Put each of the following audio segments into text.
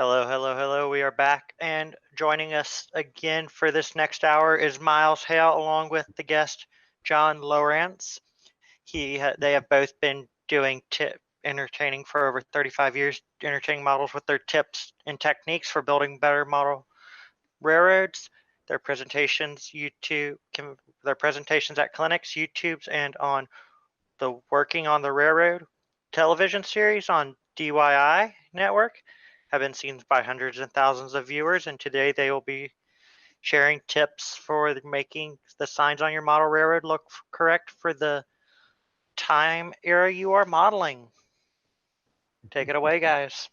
Hello, hello, hello. We are back, and joining us again for this next hour is Miles Hale, along with the guest Jon Lowrance. They have both been doing tip entertaining for over 35 years, entertaining models with their tips and techniques for building better model railroads. Their presentations, their presentations at clinics, YouTubes, and on the Working on the Railroad television series on DYI network have been seen by hundreds and thousands of viewers, and today they will be sharing tips for making the signs on your model railroad look correct for the time era you are modeling. Take it away, guys.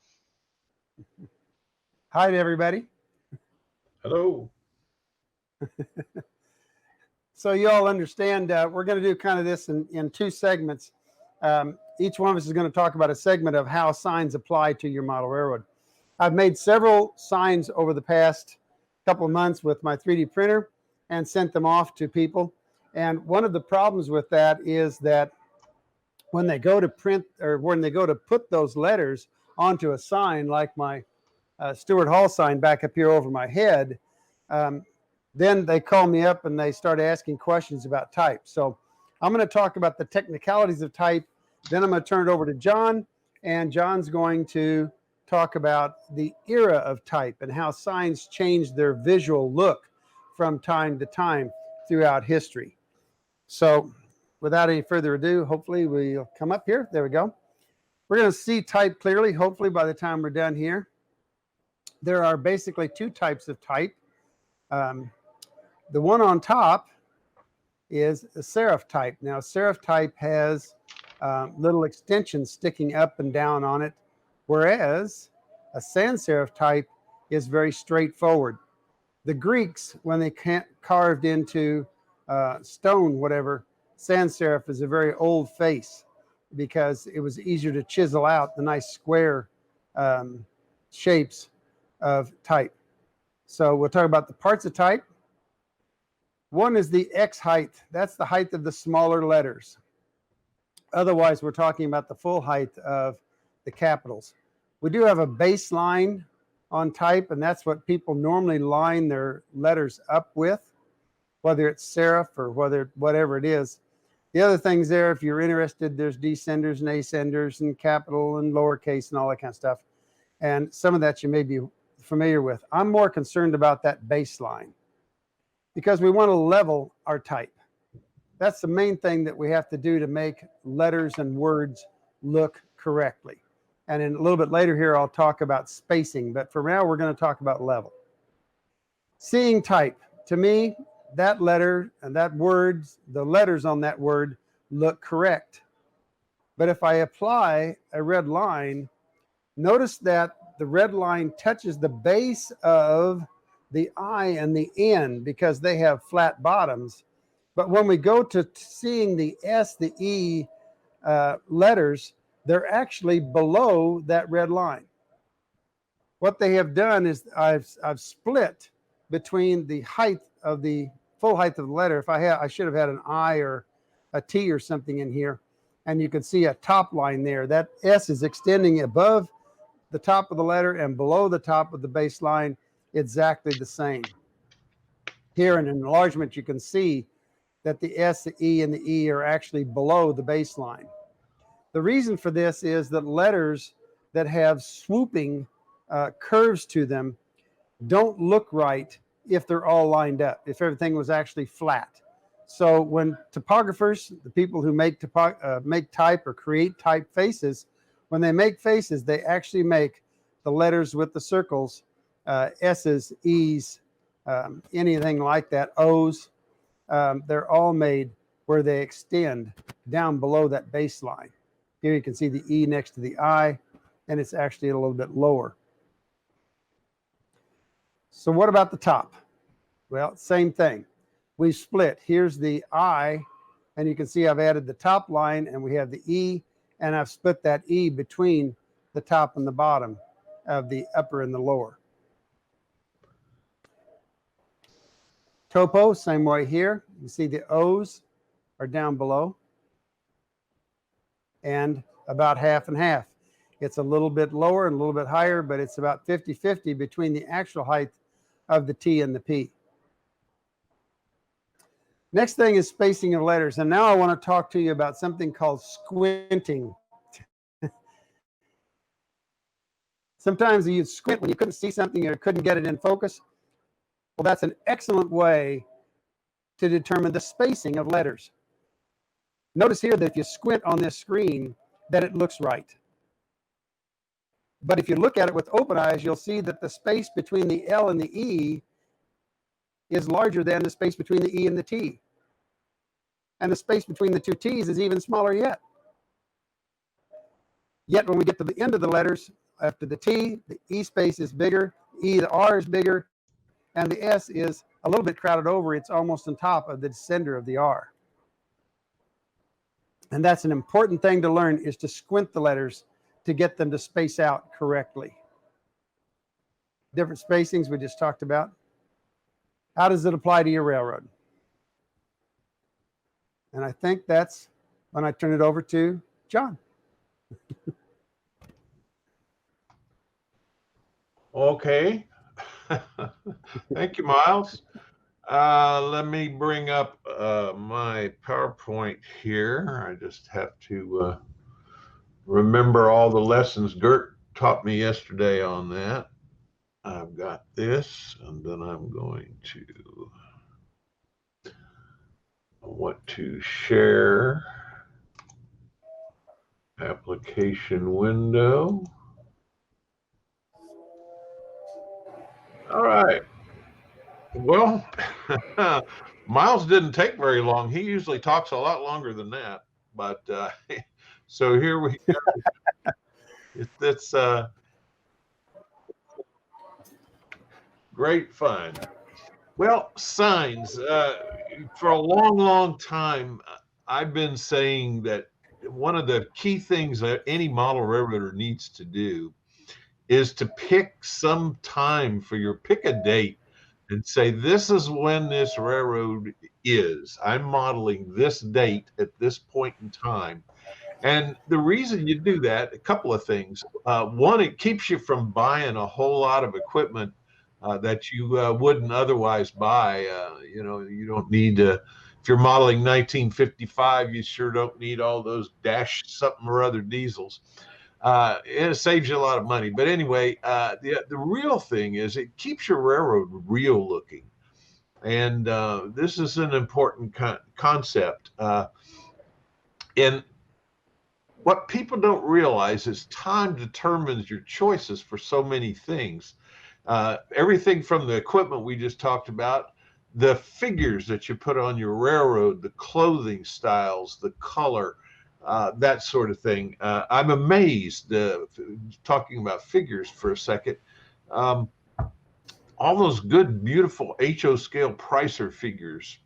Hi to everybody. Hello. So you all understand we're going to do kind of this in two segments. Each one of us is going to talk about a segment of how signs apply to your model railroad. I've made several signs over the past couple of months with my 3D printer and sent them off to people. And one of the problems with that is that when they go to print or when they go to put those letters onto a sign, like my Stewart Hall sign back up here over my head, then they call me up and they start asking questions about type. So I'm going to talk about the technicalities of type. Then I'm going to turn it over to Jon, and Jon's going to talk about the era of type and how signs change their visual look from time to time throughout history. So without any further ado, hopefully we'll come up here. There we go. We're going to see type clearly, hopefully by the time we're done here. There are basically two types of type. The one on top is a serif type. Now, serif type has little extensions sticking up and down on it, whereas a sans serif type is very straightforward. The Greeks, when they carved into stone, whatever, sans serif is a very old face because it was easier to chisel out the nice square shapes of type. So we'll talk about the parts of type. One is the X height. That's the height of the smaller letters. Otherwise, we're talking about the full height of the capitals. We do have a baseline on type, and that's what people normally line their letters up with, whether it's serif or whatever it is. The other things there, if you're interested, there's descenders and ascenders and capital and lowercase and all that kind of stuff. And some of that you may be familiar with. I'm more concerned about that baseline because we want to level our type. That's the main thing that we have to do to make letters and words look correctly. And in a little bit later here, I'll talk about spacing, but for now, we're going to talk about level. Seeing type, to me, that letter and that word, the letters on that word look correct. But if I apply a red line, notice that the red line touches the base of the I and the N because they have flat bottoms. But when we go to seeing the S, the E letters, they're actually below that red line. What they have done is I've split between the height of the full height of the letter. If I should have had an I or a T or something in here, and you can see a top line there. That S is extending above the top of the letter and below the top of the baseline, exactly the same. Here in enlargement, you can see that the S, the E, and the E are actually below the baseline. The reason for this is that letters that have swooping curves to them don't look right if they're all lined up, if everything was actually flat. So when typographers, the people who make type or create typefaces, when they make faces, they actually make the letters with the circles, S's, E's, anything like that, O's. They're all made where they extend down below that baseline. Here you can see the E next to the I, and it's actually a little bit lower. So what about the top? Well, same thing. We split. Here's the I, and you can see I've added the top line, and we have the E, and I've split that E between the top and the bottom of the upper and the lower. Topo, same way here. You see the O's are down below and about half and half. It's a little bit lower and a little bit higher, but it's about 50-50 between the actual height of the T and the P. Next thing is spacing of letters. And now I want to talk to you about something called squinting. Sometimes you'd squint when you couldn't see something or couldn't get it in focus. Well, that's an excellent way to determine the spacing of letters. Notice here that if you squint on this screen, that it looks right. But if you look at it with open eyes, you'll see that the space between the L and the E is larger than the space between the E and the T. And the space between the two T's is even smaller yet. Yet when we get to the end of the letters, after the T, the E space is bigger, the R is bigger, and the S is a little bit crowded over. It's almost on top of the descender of the R. And that's an important thing to learn, is to squint the letters to get them to space out correctly. Different spacings we just talked about. How does it apply to your railroad? And I think that's when I turn it over to John. Okay. Thank you, Miles. Let me bring up my PowerPoint here. I just have to remember all the lessons Gert taught me yesterday on that. I've got this, and then I'm going to want to share application window. All right. Well, Miles didn't take very long. He usually talks a lot longer than that. But so here we go. It's great fun. Well, signs. For a long, long time, I've been saying that one of the key things that any model railroader needs to do is to pick some time pick a date and say, this is when this railroad is. I'm modeling this date at this point in time. And the reason you do that, a couple of things. One, it keeps you from buying a whole lot of equipment that you wouldn't otherwise buy. You don't need to, if you're modeling 1955, you sure don't need all those dash something or other diesels. It saves you a lot of money. But anyway, the real thing is it keeps your railroad real looking. And this is an important concept. And what people don't realize is time determines your choices for so many things. Everything from the equipment we just talked about, the figures that you put on your railroad, the clothing styles, the color, that sort of thing. I'm amazed, talking about figures for a second, all those good, beautiful HO scale Pricer figures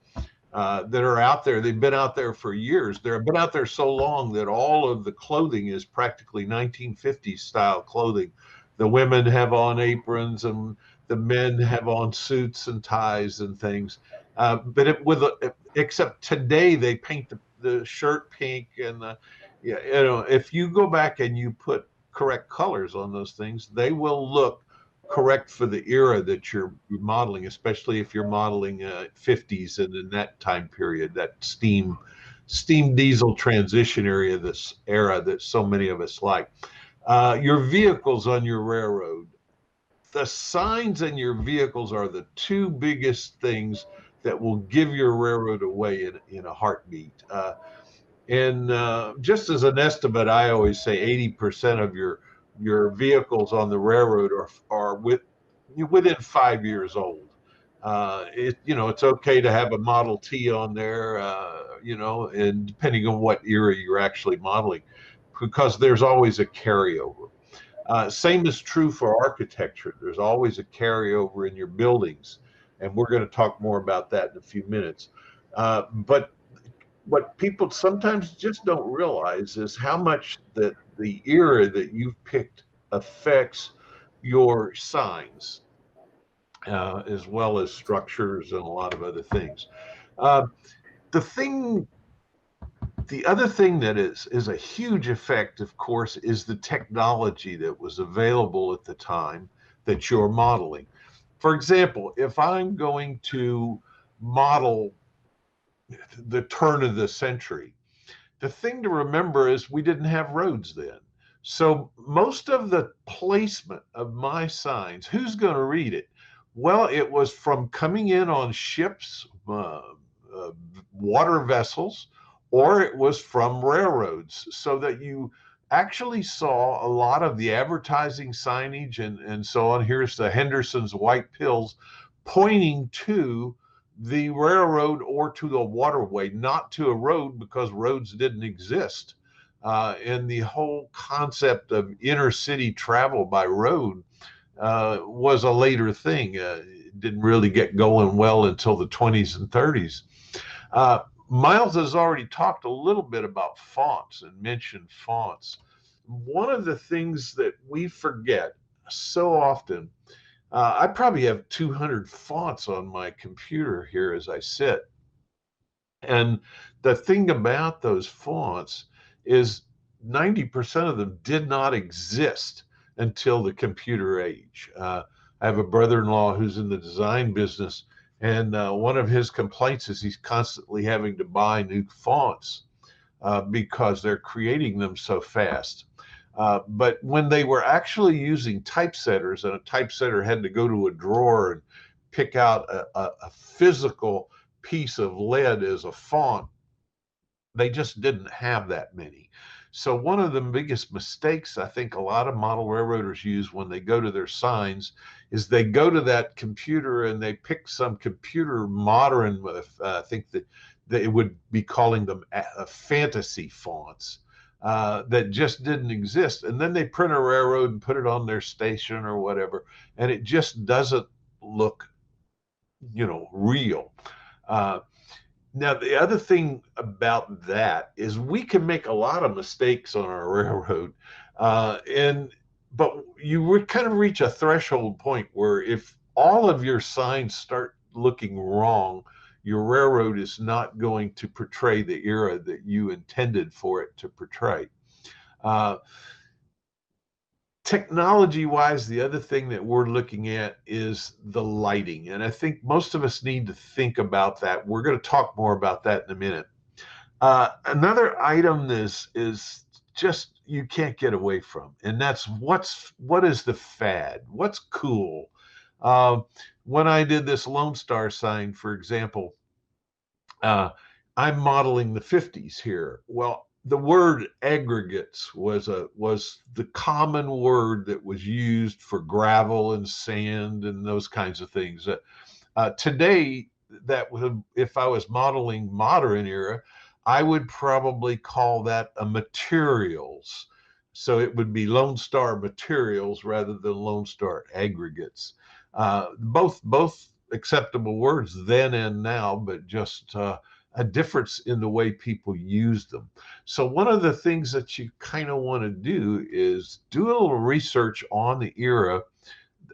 that are out there. They've been out there for years. They've been out there so long that all of the clothing is practically 1950s style clothing. The women have on aprons and the men have on suits and ties and things. Except today they paint the shirt pink and if you go back and you put correct colors on those things, they will look correct for the era that you're modeling, especially if you're modeling 50s and in that time period, that steam diesel transition era that so many of us like. Your vehicles on your railroad, the signs in your vehicles are the two biggest things that will give your railroad away in a heartbeat. And just as an estimate, I always say 80% of your vehicles on the railroad are within 5 years old. It's okay to have a Model T on there, and depending on what era you're actually modeling, because there's always a carryover. Same is true for architecture. There's always a carryover in your buildings, and we're going to talk more about that in a few minutes. But what people sometimes just don't realize is how much that the era that you've picked affects your signs, as well as structures and a lot of other things. The thing The other thing that is a huge effect, of course, is the technology that was available at the time that you're modeling. For example, if I'm going to model the turn of the century, the thing to remember is we didn't have roads then. So most of the placement of my signs, who's going to read it? Well, it was from coming in on ships, water vessels, or it was from railroads, so that you actually saw a lot of the advertising signage and so on. Here's the Henderson's white pills pointing to the railroad or to the waterway, not to a road, because roads didn't exist. And the whole concept of inner city travel by road was a later thing. It didn't really get going well until the 20s and 30s. Miles has already talked a little bit about fonts and mentioned fonts. One of the things that we forget so often, I probably have 200 fonts on my computer here as I sit. And the thing about those fonts is 90% of them did not exist until the computer age. I have a brother-in-law who's in the design business, and one of his complaints is he's constantly having to buy new fonts because they're creating them so fast. But when they were actually using typesetters, and a typesetter had to go to a drawer and pick out a physical piece of lead as a font, they just didn't have that many. So one of the biggest mistakes I think a lot of model railroaders use when they go to their signs is they go to that computer and they pick some computer modern, I think that they would be calling them fantasy fonts that just didn't exist. And then they print a railroad and put it on their station or whatever, and it just doesn't look, real. Now, the other thing about that is we can make a lot of mistakes on our railroad, but you would kind of reach a threshold point where if all of your signs start looking wrong, your railroad is not going to portray the era that you intended for it to portray. Technology-wise, the other thing that we're looking at is the lighting. And I think most of us need to think about that. We're going to talk more about that in a minute. Another item is just you can't get away from, and that's what is the fad? What's cool? When I did this Lone Star sign, for example, I'm modeling the 50s here. Well, the word aggregates was the common word that was used for gravel and sand and those kinds of things. Today, that would, if I was modeling modern era, I would probably call that a materials. So it would be Lone Star materials rather than Lone Star aggregates. Both acceptable words then and now, but just a difference in the way people use them. So one of the things that you kind of want to do is do a little research on the era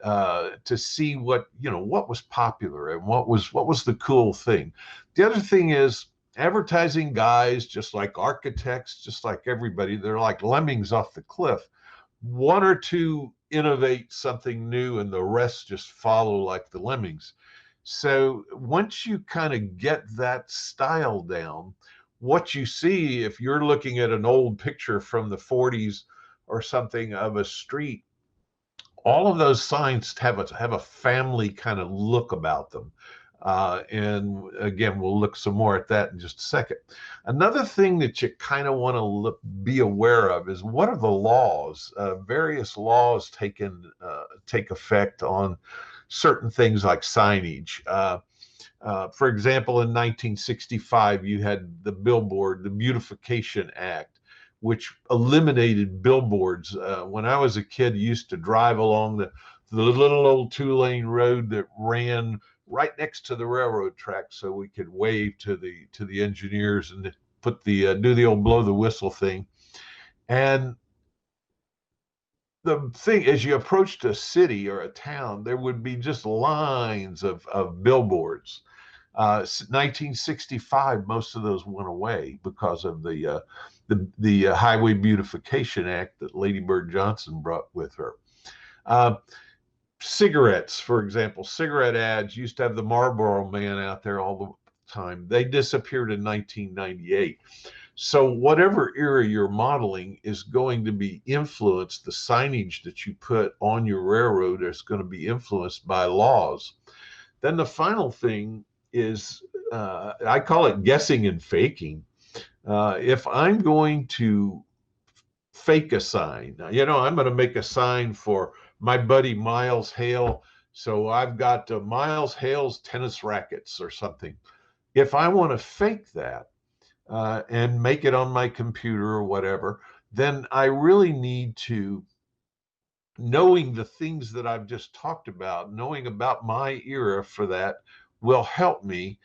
to see what was popular and what was the cool thing. The other thing is advertising guys, just like architects, just like everybody, they're like lemmings off the cliff. One or two innovate something new and the rest just follow like the lemmings. So once you kind of get that style down, what you see, if you're looking at an old picture from the 40s or something of a street, all of those signs have a family kind of look about them. And again, we'll look some more at that in just a second. Another thing that you kind of want to be aware of is what are the laws? Various laws take effect on certain things like signage. For example, in 1965, you had the Beautification Act, which eliminated billboards. When I was a kid, I used to drive along the little old 2-lane road that ran right next to the railroad track, so we could wave to the engineers and put do the old blow the whistle thing. And the thing, as you approached a city or a town, there would be just lines of billboards. 1965, most of those went away because of the Highway Beautification Act that Lady Bird Johnson brought with her. Cigarettes, for example, cigarette ads used to have the Marlboro Man out there all the time. They disappeared in 1998. So whatever era you're modeling is going to be influenced, the signage that you put on your railroad is going to be influenced by laws. Then the final thing is, I call it guessing and faking. If I'm going to fake a sign, I'm going to make a sign for my buddy Miles Hale. So I've got Miles Hale's tennis rackets or something. If I want to fake that and make it on my computer or whatever, then I really need to, knowing the things that I've just talked about, knowing about my era for that will help me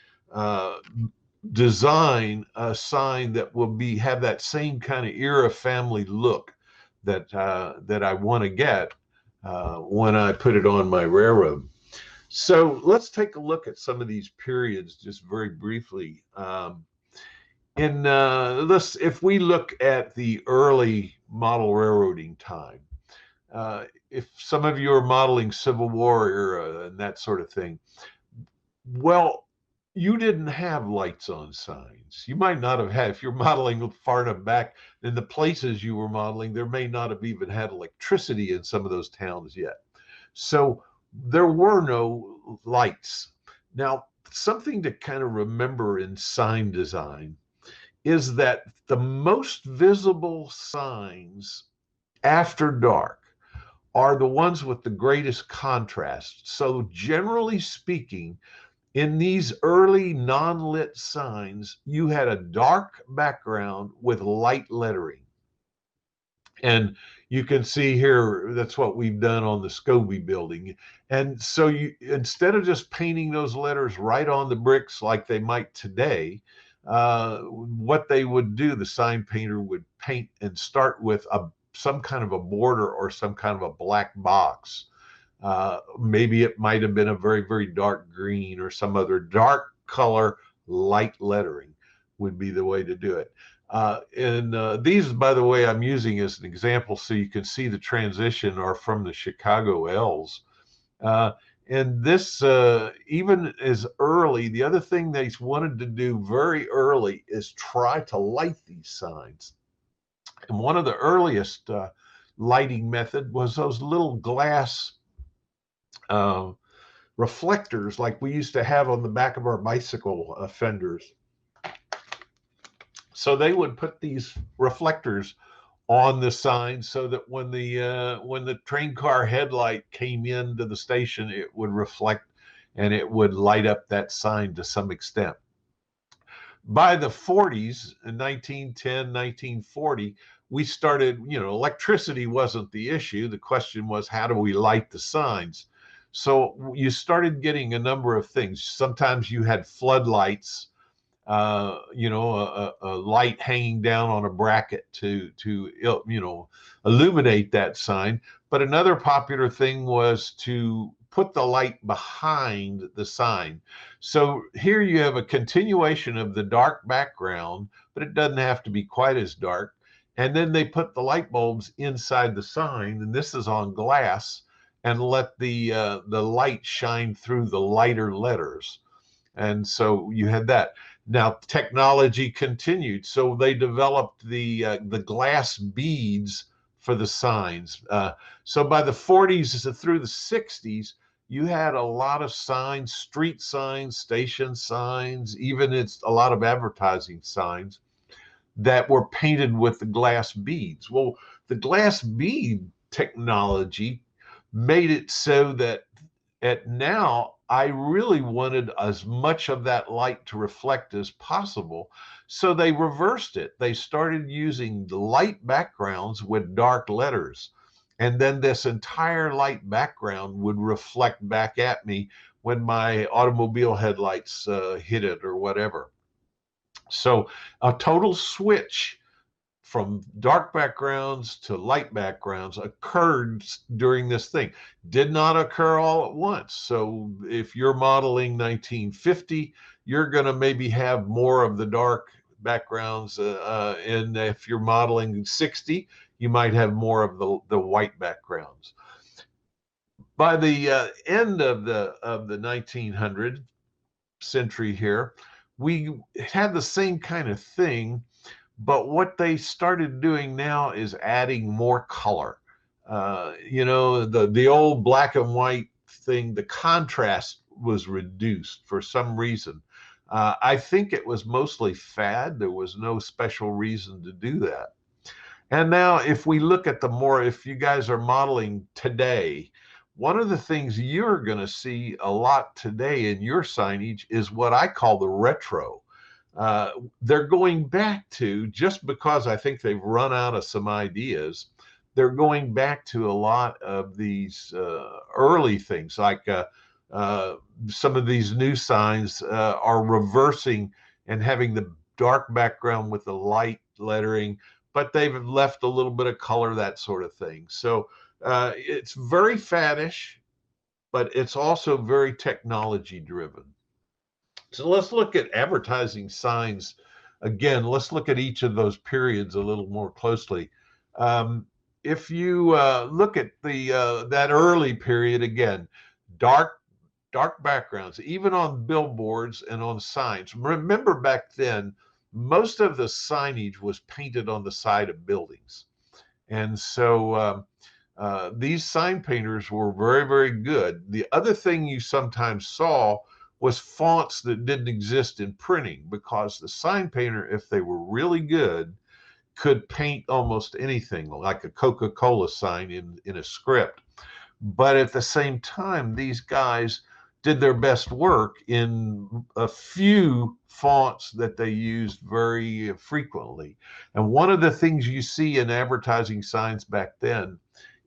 design a sign that will have that same kind of era family look that I want to get when I put it on my railroad. So let's take a look at some of these periods just very briefly. If we look at the early model railroading time, if some of you are modeling Civil War era and that sort of thing, well, you didn't have lights on signs. You might not have had, if you're modeling far enough back, in the places you were modeling, there may not have even had electricity in some of those towns yet. So there were no lights. Now, something to kind of remember in sign design is that the most visible signs after dark are the ones with the greatest contrast. So generally speaking, in these early non-lit signs, you had a dark background with light lettering. And you can see here, that's what we've done on the Scobie building. And so instead of just painting those letters right on the bricks like they might today, what they would do, the sign painter would paint and start with some kind of a border or some kind of a black box. Maybe it might have been a very, very dark green or some other dark color, light lettering would be the way to do it. These, by the way, I'm using as an example so you can see the transition are from the Chicago L's. And this, even as early, the other thing they wanted to do very early is try to light these signs. And one of the earliest lighting method was those little glass reflectors like we used to have on the back of our bicycle fenders. So they would put these reflectors on the sign so that when the train car headlight came into the station, it would reflect and it would light up that sign to some extent. By the 40s, in 1910, 1940, we started, electricity wasn't the issue. The question was, how do we light the signs? So you started getting a number of things. Sometimes you had floodlights, a light hanging down on a bracket to illuminate that sign. But another popular thing was to put the light behind the sign. So here you have a continuation of the dark background, but it doesn't have to be quite as dark. And then they put the light bulbs inside the sign, and this is on glass, and let the light shine through the lighter letters. And so you had that. Now technology continued, so they developed the glass beads for the signs. So by the 40s through the 60s, you had a lot of signs, street signs, station signs, even a lot of advertising signs that were painted with the glass beads. Well, the glass bead technology made it so that now I really wanted as much of that light to reflect as possible. So they reversed it. They started using the light backgrounds with dark letters. And then this entire light background would reflect back at me when my automobile headlights hit it or whatever. So a total switch from dark backgrounds to light backgrounds occurred during this thing. Did not occur all at once. So if you're modeling 1950, you're going to maybe have more of the dark backgrounds, and if you're modeling 60, you might have more of the white backgrounds. By the end of the 1900 century here, we had the same kind of thing, but what they started doing now is adding more color. You know, the old black and white thing, the contrast was reduced for some reason. I think it was mostly fad. There was no special reason to do that. And now if we look at if you guys are modeling today, one of the things you're going to see a lot today in your signage is what I call the retro. They're going back to, just because I think they've run out of some ideas, they're going back to a lot of these early things, like some of these new signs are reversing and having the dark background with the light lettering, but they've left a little bit of color, that sort of thing. So it's very faddish, but it's also very technology driven. So let's look at advertising signs. Again, let's look at each of those periods a little more closely. If you look at that early period, again, dark backgrounds, even on billboards and on signs. Remember back then, most of the signage was painted on the side of buildings. And so these sign painters were very, very good. The other thing you sometimes saw was fonts that didn't exist in printing, because the sign painter, if they were really good, could paint almost anything, like a Coca-Cola sign in a script. But at the same time, these guys did their best work in a few fonts that they used very frequently. And one of the things you see in advertising signs back then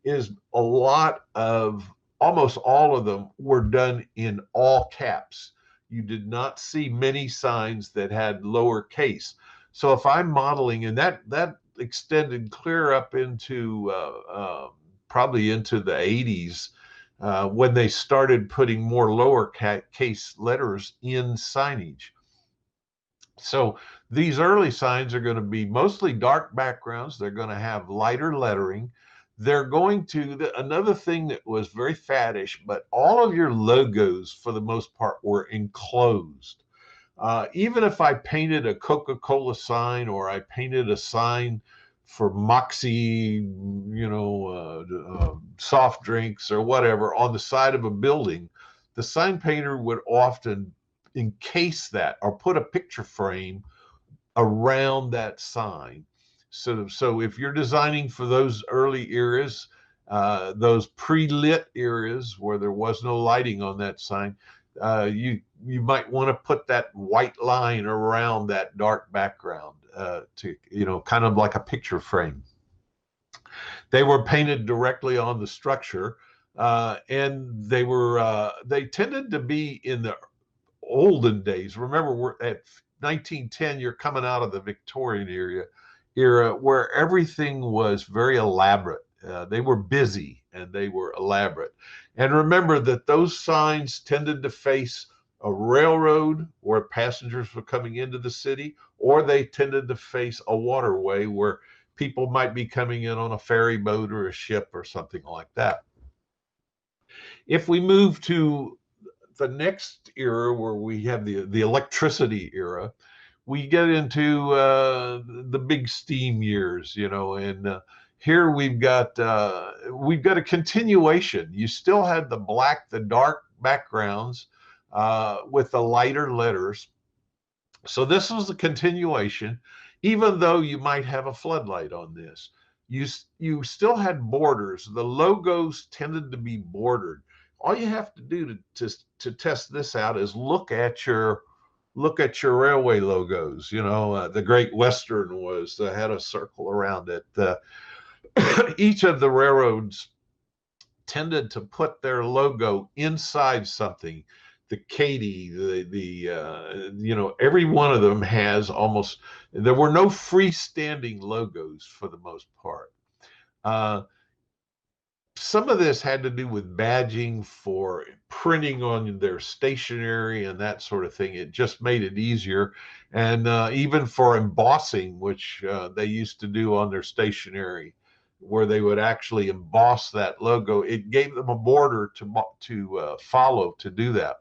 is a lot of, almost all of them were done in all caps. You did not see many signs that had lowercase. So if I'm modeling, and that extended clear up into probably into the 80s, when they started putting more lowercase letters in signage. So these early signs are going to be mostly dark backgrounds. They're going to have lighter lettering. They're going to, another thing that was very faddish, but all of your logos for the most part were enclosed. Even if I painted a Coca-Cola sign, or I painted a sign for Moxie, soft drinks or whatever on the side of a building, the sign painter would often encase that or put a picture frame around that sign. So if you're designing for those early eras, those pre-lit eras where there was no lighting on that sign, you might want to put that white line around that dark background to, kind of like a picture frame. They were painted directly on the structure, and they tended to be in the olden days. Remember, we're at 1910, you're coming out of the Victorian era where everything was very elaborate. They were busy and they were elaborate. And remember that those signs tended to face a railroad where passengers were coming into the city, or they tended to face a waterway where people might be coming in on a ferry boat or a ship or something like that. If we move to the next era, where we have the electricity era, we get into the big steam years, and here we've got a continuation. You still had the dark backgrounds with the lighter letters. So this was the continuation, even though you might have a floodlight on this. You still had borders. The logos tended to be bordered. All you have to do to test this out is look at your railway logos. The Great Western had a circle around it. Each of the railroads tended to put their logo inside something. the Katy, every one of them has almost. There were no freestanding logos for the most part. Some of this had to do with badging for printing on their stationery and that sort of thing. It just made it easier. And even for embossing, which they used to do on their stationery, where they would actually emboss that logo, it gave them a border to follow to do that.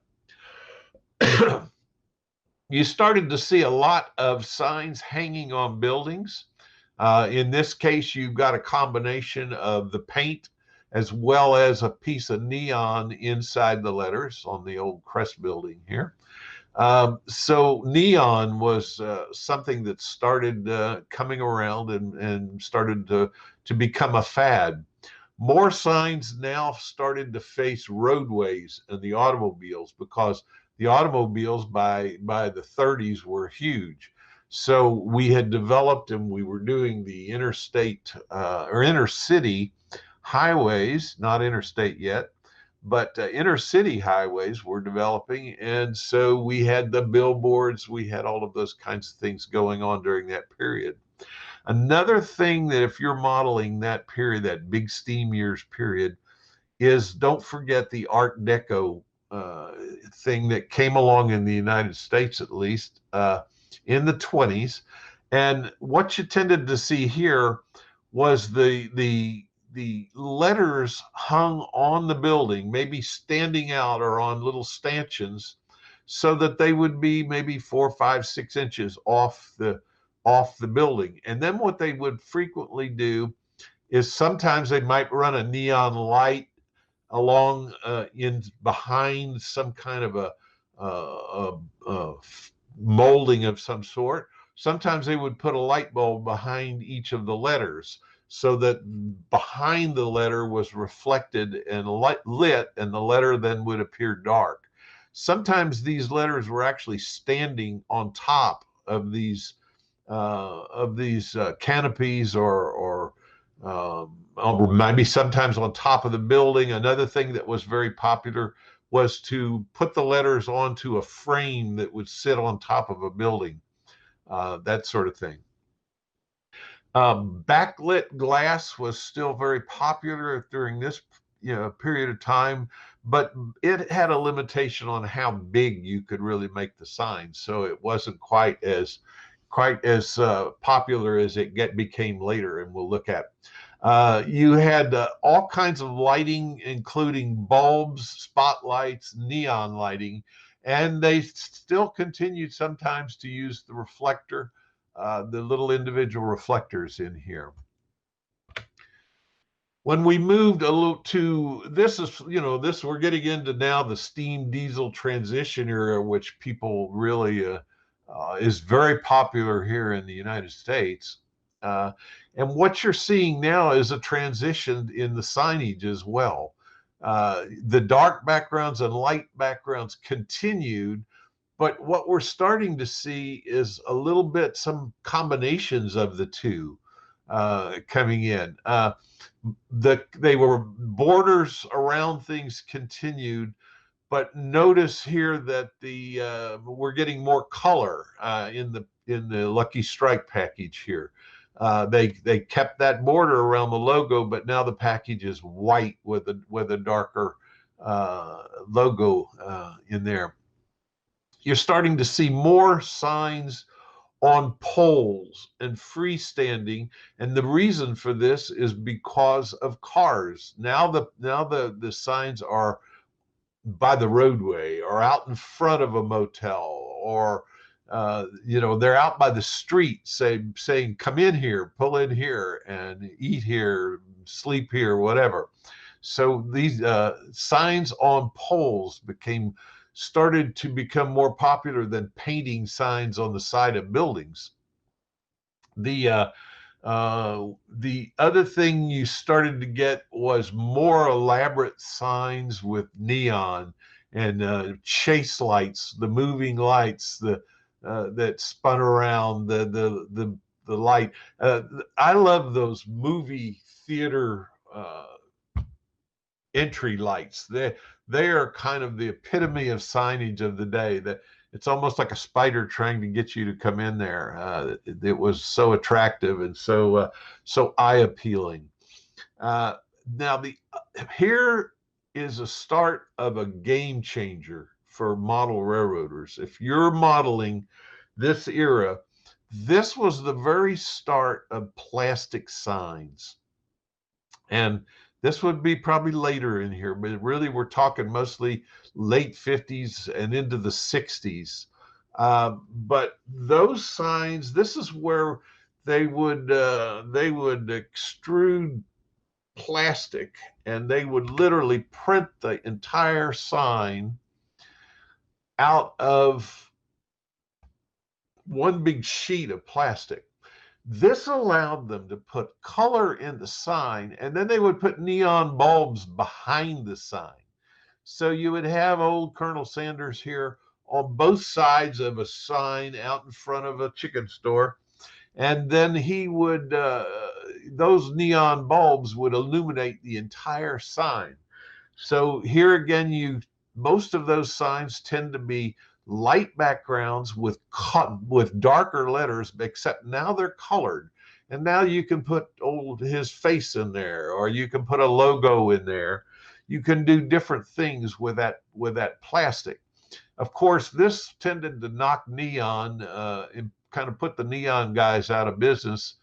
You started to see a lot of signs hanging on buildings. In this case, you've got a combination of the paint as well as a piece of neon inside the letters on the old Crest building here. So neon was something that started coming around and started to become a fad. More signs now started to face roadways and the automobiles, because the automobiles by the 30s were huge. So we had developed, and we were doing the interstate or intercity highways, not interstate yet, but intercity highways were developing. And so we had the billboards, we had all of those kinds of things going on during that period. Another thing that if you're modeling that period, that big steam years period, is don't forget the Art Deco thing that came along in the United States, at least in the 20s. And what you tended to see here was the letters hung on the building, maybe standing out or on little stanchions, so that they would be maybe 4, 5, 6 inches off the building. And then what they would frequently do is sometimes they might run a neon light along in behind some kind of a molding of some sort. Sometimes they would put a light bulb behind each of the letters, so that behind the letter was reflected and lit, and the letter then would appear dark. Sometimes these letters were actually standing on top of these canopies, or maybe sometimes on top of the building. Another thing that was very popular was to put the letters onto a frame that would sit on top of a building, that sort of thing. Backlit glass was still very popular during this period of time, but it had a limitation on how big you could really make the sign, so it wasn't quite as popular as it became later, and we'll look at. You had all kinds of lighting, including bulbs, spotlights, neon lighting, and they still continued sometimes to use the reflector, the little individual reflectors in here. When we moved a little to this, we're getting into now the steam diesel transition era, which people really is very popular here in the United States. And what you're seeing now is a transition in the signage as well. The dark backgrounds and light backgrounds continued, but what we're starting to see is a little bit some combinations of the two coming in. They were borders around things continued, but notice here that we're getting more color in the Lucky Strike package here. They kept that border around the logo, but now the package is white with a darker logo in there. You're starting to see more signs on poles and freestanding, and the reason for this is because of cars. Now the signs are by the roadway, or out in front of a motel, or they're out by the street saying come in here, pull in here, and eat here, sleep here, whatever. So these signs on poles started to become more popular than painting signs on the side of buildings. The other thing you started to get was more elaborate signs with neon and chase lights, the moving lights, that spun around the light. I love those movie theater entry lights. They are kind of the epitome of signage of the day. That it's almost like a spider trying to get you to come in there. It was so attractive and so eye appealing. Now here is a start of a game changer for model railroaders. If you're modeling this era, this was the very start of plastic signs. And this would be probably later in here, but really we're talking mostly late 50s and into the 60s. But those signs, this is where they would extrude plastic and they would literally print the entire sign out of one big sheet of plastic. This allowed them to put color in the sign, and then they would put neon bulbs behind the sign. So you would have old Colonel Sanders here on both sides of a sign out in front of a chicken store. And then he would, those neon bulbs would illuminate the entire sign. So here again, most of those signs tend to be light backgrounds with darker letters, except now they're colored. And now you can put his face in there, or you can put a logo in there. You can do different things with that plastic. Of course, this tended to knock neon and kind of put the neon guys out of business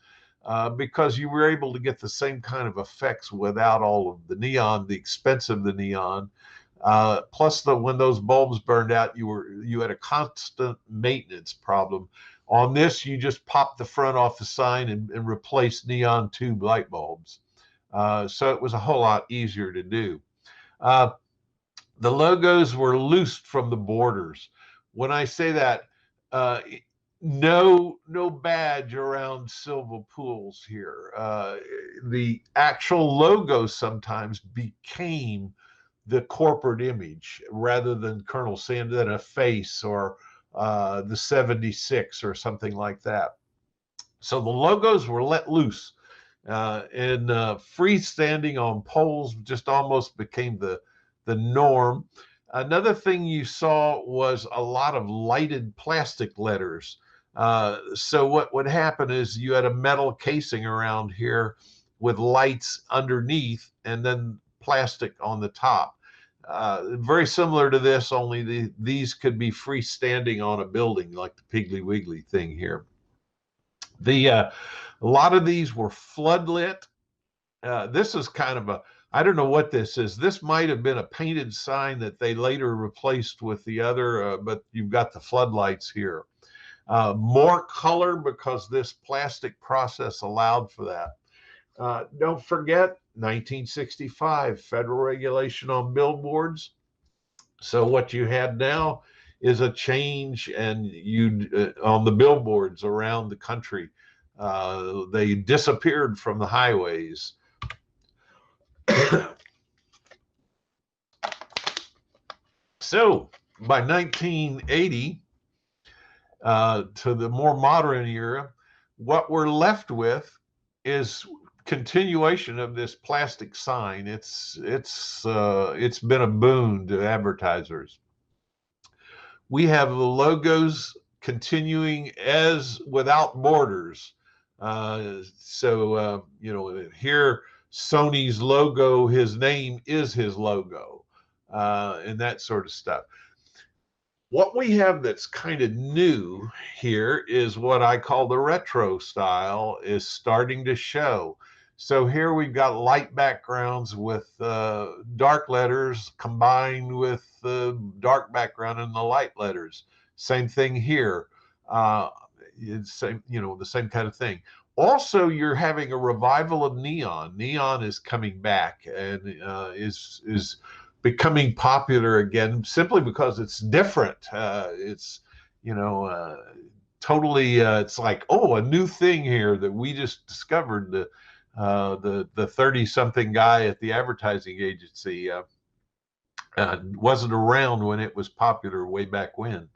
because you were able to get the same kind of effects without all of the neon, the expense of the neon. Plus, when those bulbs burned out, you had a constant maintenance problem. On this, you just pop the front off the sign and replace neon tube light bulbs. So it was a whole lot easier to do. The logos were loosed from the borders. When I say that, no badge around Silva Pools here. The actual logo sometimes became the corporate image rather than Colonel Sanders, than a face or the 76 or something like that. So the logos were let loose and freestanding on poles just almost became the norm. Another thing you saw was a lot of lighted plastic letters. So what would happen is you had a metal casing around here with lights underneath and then plastic on the top. Very similar to this, only these could be freestanding on a building like the Piggly Wiggly thing here. A lot of these were floodlit. This is kind of I don't know what this is. This might have been a painted sign that they later replaced with the other, but you've got the floodlights here. More color because this plastic process allowed for that. Don't forget 1965 federal regulation on billboards. So what you have now is a change, and on the billboards around the country, they disappeared from the highways. So by 1980, to the more modern era, what we're left with is continuation of this plastic sign. It's been a boon to advertisers. We have the logos continuing as without borders. Here Sony's logo, his name is his logo, and that sort of stuff. What we have that's kind of new here is what I call the retro style is starting to show. So here we've got light backgrounds with dark letters combined with the dark background and the light letters. Same thing here. It's the same kind of thing. Also, you're having a revival of neon. Neon is coming back and is becoming popular again simply because it's different. It's totally. It's like, oh, a new thing here that we just discovered. The 30-something guy at the advertising agency wasn't around when it was popular way back when.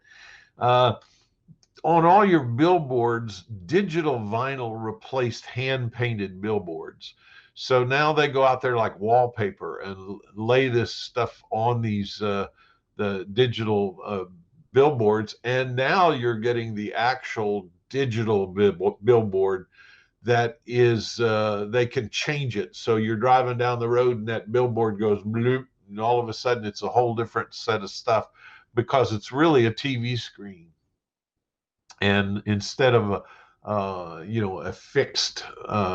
On all your billboards, digital vinyl replaced hand-painted billboards. So now they go out there like wallpaper and lay this stuff on these the digital billboards, and now you're getting the actual digital billboard that is they can change it. So you're driving down the road and that billboard goes bloop, and all of a sudden it's a whole different set of stuff because it's really a TV screen. And instead of a fixed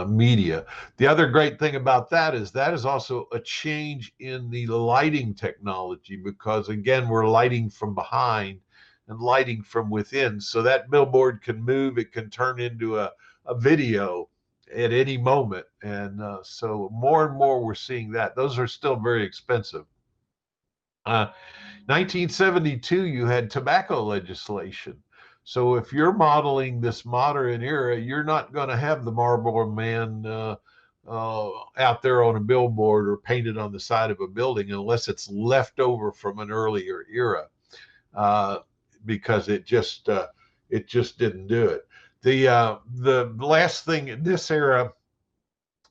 media. The other great thing about that is also a change in the lighting technology, because again, we're lighting from behind and lighting from within. So that billboard can move, it can turn into a video at any moment. And so more and more we're seeing that. Those are still very expensive. 1972, you had tobacco legislation. So if you're modeling this modern era, you're not going to have the Marlboro Man out there on a billboard or painted on the side of a building unless it's left over from an earlier era, because it just didn't do it. The last thing in this era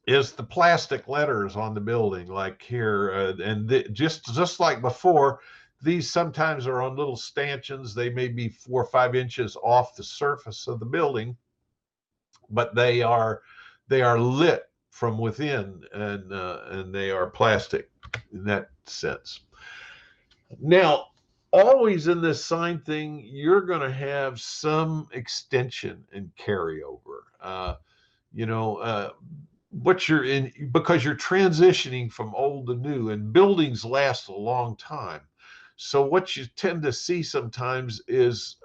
is the plastic letters on the building, like here, and just like before. These sometimes are on little stanchions. They may be 4 or 5 inches off the surface of the building, but they are lit from within, and they are plastic in that sense. Now, always in this sign thing, you're going to have some extension and carryover. What you're in, because you're transitioning from old to new, and buildings last a long time. So what you tend to see sometimes is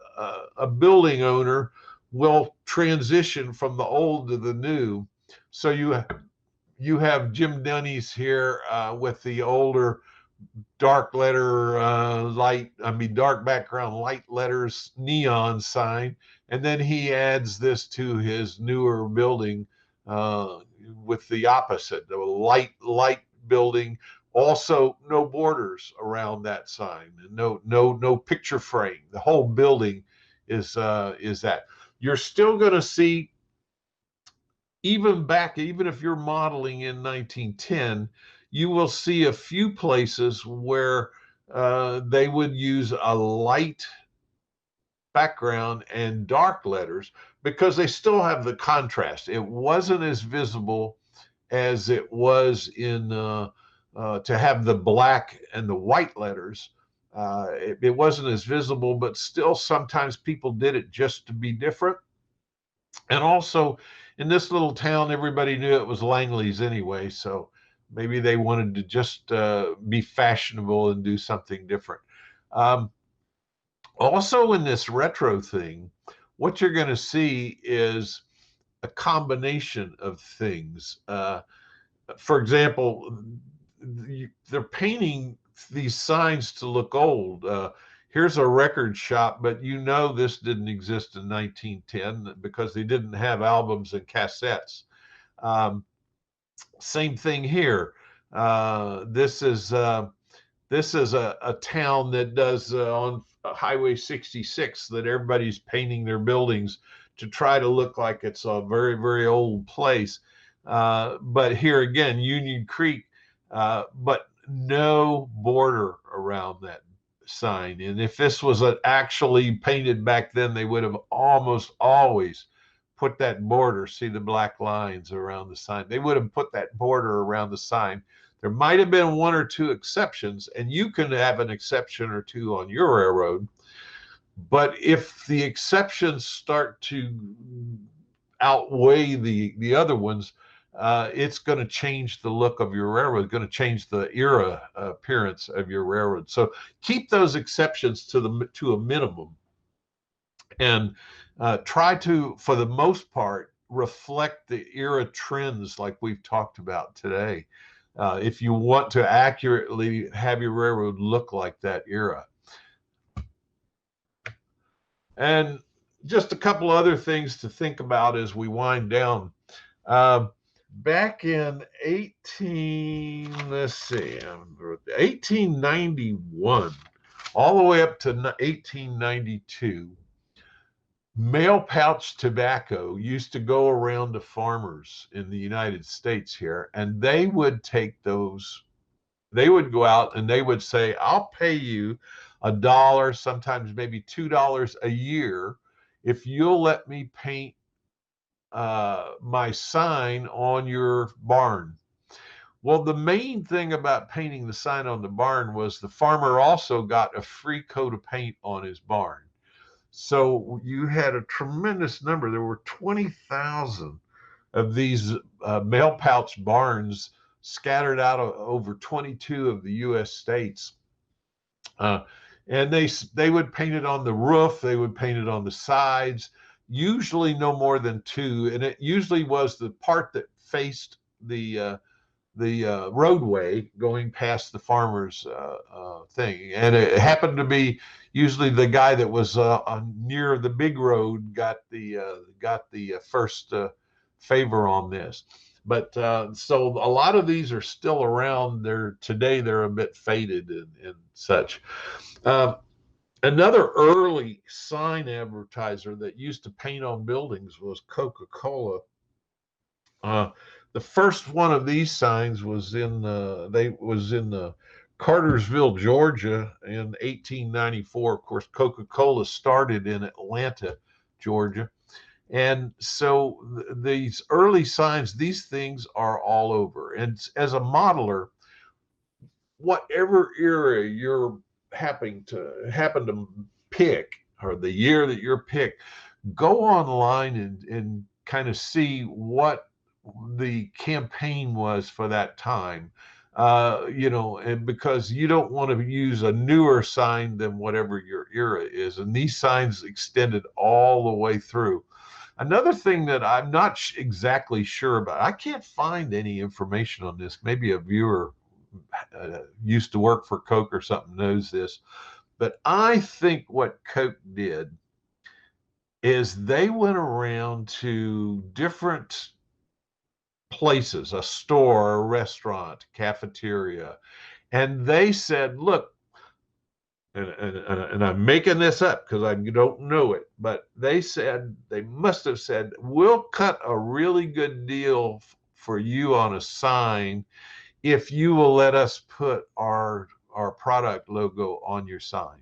a building owner will transition from the old to the new. So you have Jim Denny's here with the older dark letter dark background light letters neon sign, and then he adds this to his newer building with the opposite, the light building. Also, no borders around that sign, and no picture frame. The whole building is that. You're still going to see, even if you're modeling in 1910, you will see a few places where they would use a light background and dark letters because they still have the contrast. It wasn't as visible as it was in to have the black and the white letters. It wasn't as visible, but still sometimes people did it just to be different. And also in this little town, everybody knew it was Langley's anyway, so maybe they wanted to just be fashionable and do something different. Also in this retro thing, what you're going to see is a combination of things. For example, they're painting these signs to look old. Here's a record shop, but this didn't exist in 1910 because they didn't have albums and cassettes. Same thing here. This is a town that does on Highway 66 that everybody's painting their buildings to try to look like it's a very, very old place. But here again, Union Creek, but no border around that sign. And if this was actually painted back then, they would have almost always put that border. See the black lines around the sign? They would have put that border around the sign. There might have been 1 or 2 exceptions, and you can have an exception or 2 on your railroad. But if the exceptions start to outweigh the other ones, it's going to change the look of your railroad, going to change the era appearance of your railroad. So keep those exceptions to a minimum, and try to, for the most part, reflect the era trends like we've talked about today. If you want to accurately have your railroad look like that era. And just a couple other things to think about as we wind down. Back in 1891, all the way up to 1892, mail pouch tobacco used to go around to farmers in the United States here, and they would take those. They would go out and they would say, I'll pay you $1, sometimes maybe $2 a year if you'll let me paint my sign on your barn. Well, the main thing about painting the sign on the barn was the farmer also got a free coat of paint on his barn. So you had a tremendous number. There were 20,000 of these mail pouch barns scattered out over 22 of the U.S. states. And they would paint it on the roof. They would paint it on the sides, usually no more than two. And it usually was the part that faced the roadway going past the farmer's thing. And it happened to be usually the guy that was near the big road got the first favor on this. But so a lot of these are still around. Today they're a bit faded and such. Another early sign advertiser that used to paint on buildings was Coca-Cola. The first one of these signs was in Cartersville, Georgia in 1894. Of course, Coca-Cola started in Atlanta, Georgia. And so these early signs, these things are all over. And as a modeler, whatever era you're happen to pick, or the year that you're picked, go online and kind of see what the campaign was for that time. And because you don't want to use a newer sign than whatever your era is. And these signs extended all the way through. Another thing that I'm not exactly sure about, I can't find any information on this. Maybe a viewer used to work for Coke or something knows this, but I think what Coke did is they went around to different places, a store, a restaurant, cafeteria, and they said, look, and I'm making this up because I don't know it, but they must have said, we'll cut a really good deal for you on a sign if you will let us put our product logo on your sign.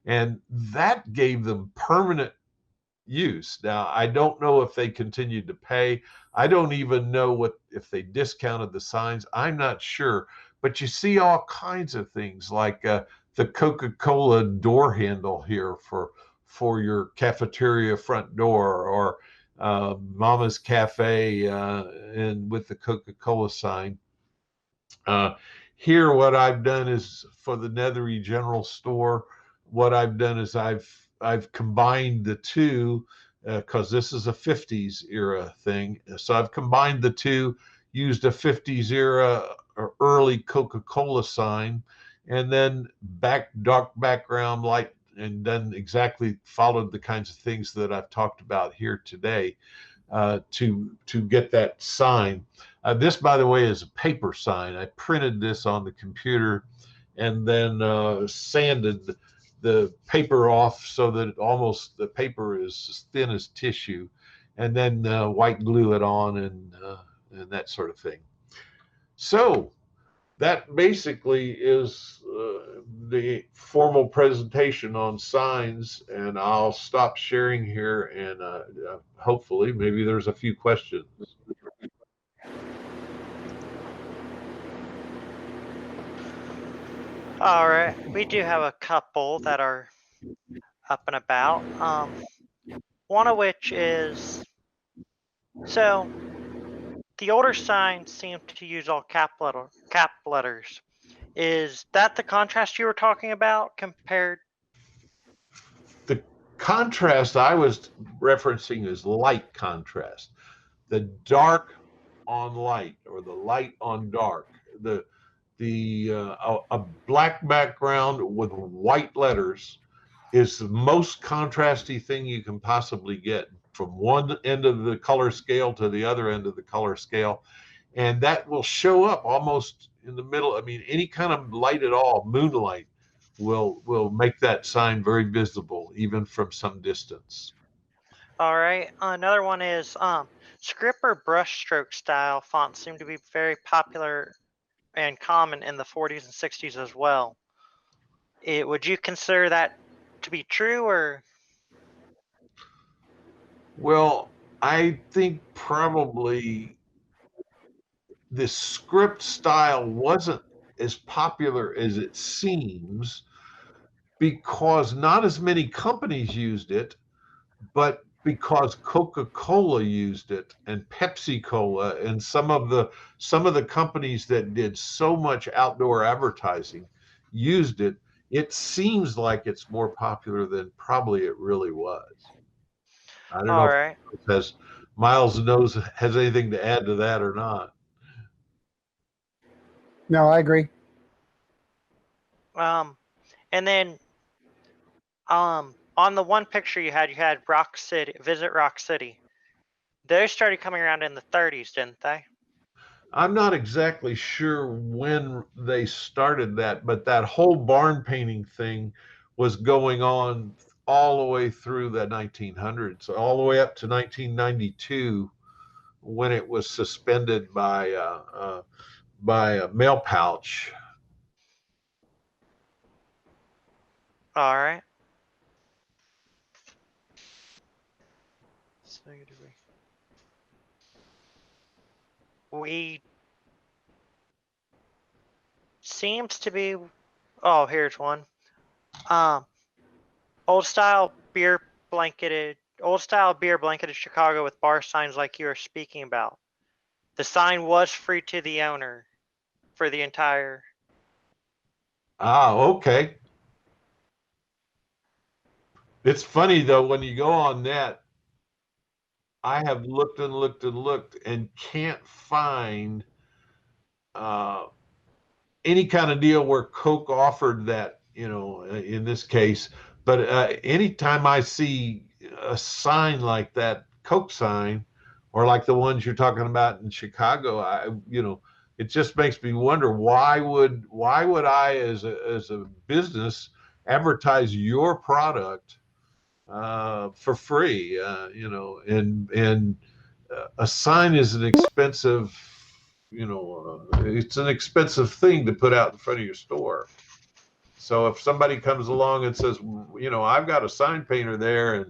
And that gave them permanent use. Now, I don't know if they continued to pay. I don't even know if they discounted the signs. I'm not sure. But you see all kinds of things like the Coca-Cola door handle here for your cafeteria front door, or Mama's Cafe and with the Coca-Cola sign. Here, what I've done is for the Nethery General Store, what I've done is I've combined the two because this is a 50s era thing. So I've combined the two, used a 50s era or early Coca-Cola sign, and then dark background light, and then exactly followed the kinds of things that I've talked about here today to get that sign. This, by the way, is a paper sign. I printed this on the computer and then sanded the paper off so that almost the paper is as thin as tissue, and then white glue it on and that sort of thing. So that basically is the formal presentation on signs, and I'll stop sharing here, and hopefully maybe there's a few questions. All right, we do have a couple that are up and about. One of which is, so the older signs seem to use all cap letters. Is that the contrast you were talking about compared? The contrast I was referencing is light contrast. The dark on light, or the light on dark. A black background with white letters is the most contrasty thing you can possibly get, from one end of the color scale to the other end of the color scale. And that will show up almost in the middle. I mean, any kind of light at all, moonlight, will make that sign very visible, even from some distance. All right. Another one is script or brushstroke style fonts seem to be very popular and common in the 40s and 60s as well. Would you consider that to be true, or? Well, I think probably the script style wasn't as popular as it seems because not as many companies used it, but because Coca-Cola used it and Pepsi-Cola and some of the companies that did so much outdoor advertising used it, it seems like it's more popular than probably it really was. I don't know All if right. Miles has anything to add to that or not. No, I agree. And then on the one picture you had Rock City, Visit Rock City. Those started coming around in the 30s, didn't they? I'm not exactly sure when they started that, but that whole barn painting thing was going on all the way through the 1900s, all the way up to 1992, when it was suspended by a mail pouch. All right. We seems to be. Oh, here's one. Um, old style beer blanketed Chicago with bar signs like you are speaking about. The sign was free to the owner for the entire. Ah, okay. It's funny though, when you go on net, I have looked and looked and looked and can't find uh, any kind of deal where Coke offered that, in this case. But anytime I see a sign like that, Coke sign, or like the ones you're talking about in Chicago, it just makes me wonder why would I as a business advertise your product for free? And a sign is an expensive, it's an expensive thing to put out in front of your store. So if somebody comes along and says, I've got a sign painter there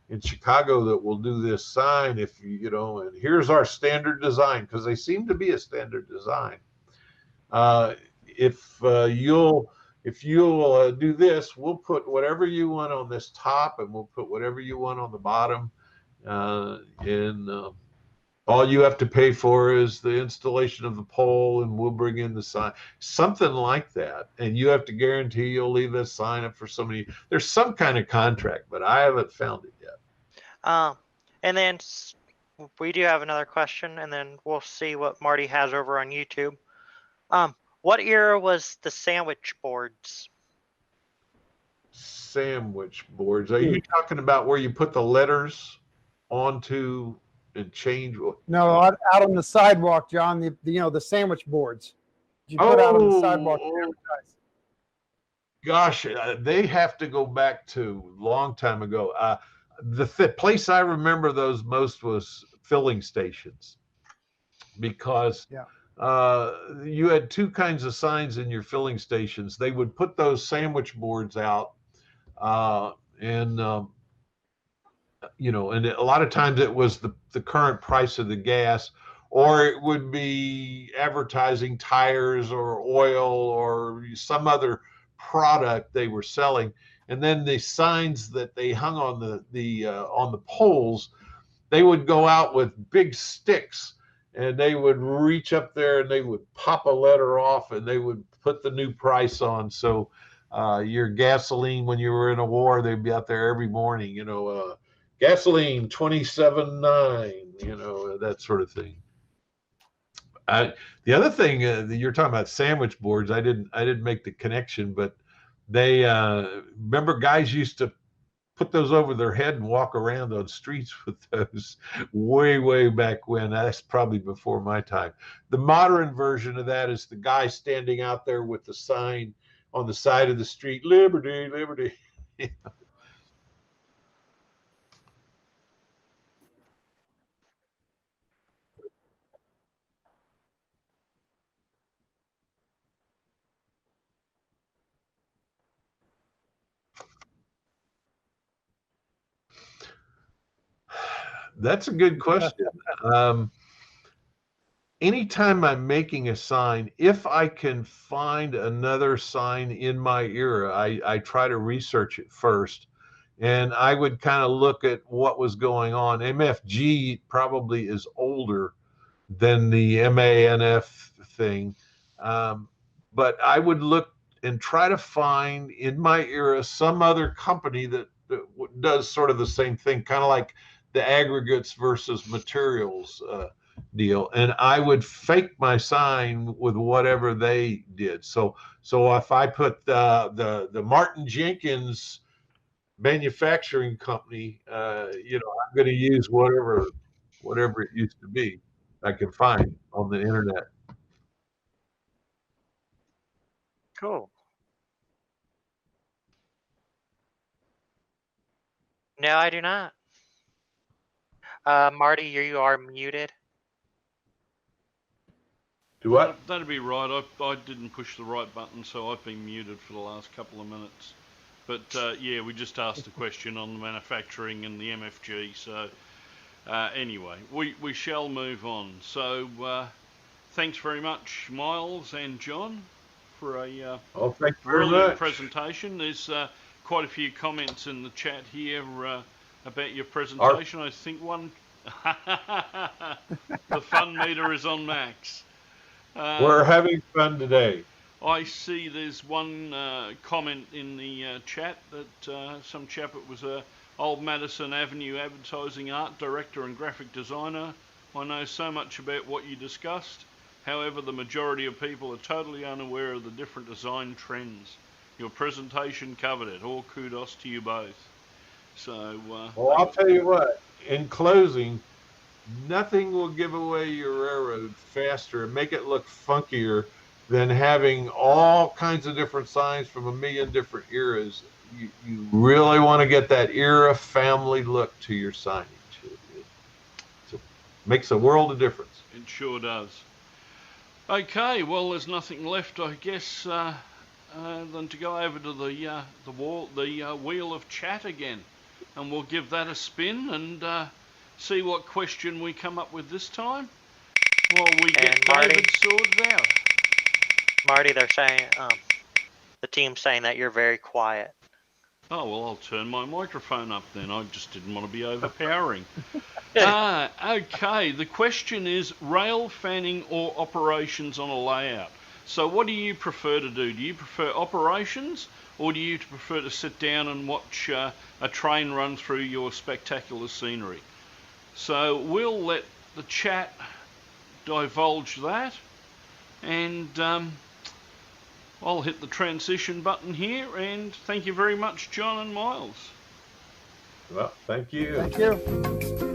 in Chicago that will do this sign, if and here's our standard design, because they seem to be a standard design. If you'll do this, we'll put whatever you want on this top, and we'll put whatever you want on the bottom, and all you have to pay for is the installation of the pole, and we'll bring in the sign, something like that. And you have to guarantee you'll leave this sign up for so many. There's some kind of contract, but I haven't found it yet. And then we do have another question, and then we'll see what Marty has over on YouTube. What era was the sandwich boards? Sandwich boards. Are you talking about where you put the letters onto and change? No, out on the sidewalk, John. The sandwich boards you put out on the sidewalk to advertise. Gosh, they have to go back to a long time ago. The place I remember those most was filling stations, because you had two kinds of signs in your filling stations. They would put those sandwich boards out, and and a lot of times it was the current price of the gas, or it would be advertising tires or oil or some other product they were selling. And then the signs that they hung on the poles, they would go out with big sticks, and they would reach up there and they would pop a letter off, and they would put the new price on. So your gasoline, when you were in a war, they'd be out there every morning, gasoline 27.9, that sort of thing. The other thing that you're talking about, sandwich boards, I didn't make the connection, but they remember guys used to put those over their head and walk around on streets with those way back when. That's probably before my time. The modern version of that is the guy standing out there with the sign on the side of the street, liberty, liberty. That's a good question. Anytime I'm making a sign, if I can find another sign in my era, I try to research it first. And I would kind of look at what was going on. MFG probably is older than the MANF thing. But I would look and try to find in my era some other company that does sort of the same thing, kind of like the aggregates versus materials deal. And I would fake my sign with whatever they did. So if I put the Martin Jenkins manufacturing company, I'm going to use whatever it used to be I can find on the internet. Cool. No, I do not. Marty, you are muted. Do what? That'd be right. I didn't push the right button, so I've been muted for the last couple of minutes. But yeah, we just asked a question on the manufacturing and the MFG. So anyway, we shall move on. So thanks very much, Miles and John, for a Thanks very brilliant much. presentation. There's quite a few comments in the chat here about your presentation. I think one, the fun meter is on max. We're having fun today. I see there's one comment in the chat that some chap, it was a old Madison Avenue advertising art director and graphic designer. I know so much about what you discussed. However, the majority of people are totally unaware of the different design trends. Your presentation covered it. All kudos to you both. So, well, I'll tell you what, in closing, nothing will give away your railroad faster and make it look funkier than having all kinds of different signs from a million different eras. You really want to get that era family look to your signage. It makes a world of difference. It sure does. Okay, well, there's nothing left, I guess, than to go over to the wheel of chat again, and we'll give that a spin and see what question we come up with this time while we get David sorted out. Marty, they're saying, the team's saying that you're very quiet. Oh, well, I'll turn my microphone up then. I just didn't want to be overpowering. Okay, the question is rail fanning or operations on a layout. So what do you prefer to do? Do you prefer operations, or do you prefer to sit down and watch a train run through your spectacular scenery? So we'll let the chat divulge that, and I'll hit the transition button here, and thank you very much, John and Miles. Well, thank you. Thank you.